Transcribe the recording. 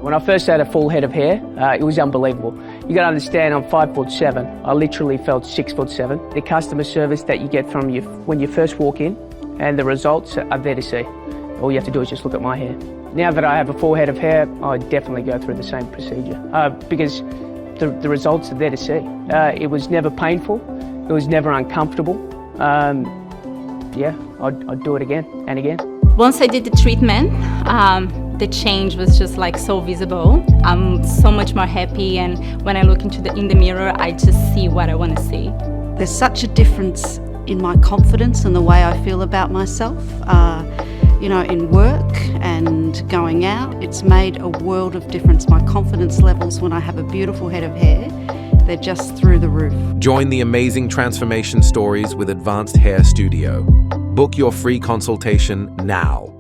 When I first had a full head of hair, it was unbelievable. You got to understand, I'm 5'7". I literally felt 6'7". The customer service that you get from you when you first walk in, and the results are there to see. All you have to do is just look at my hair. Now that I have a full head of hair, I definitely go through the same procedure because the results are there to see. It was never painful. It was never uncomfortable. Yeah, I'd do it again and again. Once I did the treatment, the change was just like so visible. I'm so much more happy, and when I look in the mirror, I just see what I want to see. There's such a difference in my confidence and the way I feel about myself. You know, in work and going out, it's made a world of difference. My confidence levels when I have a beautiful head of hair, they're just through the roof. Join the amazing transformation stories with Advanced Hair Studio. Book your free consultation now.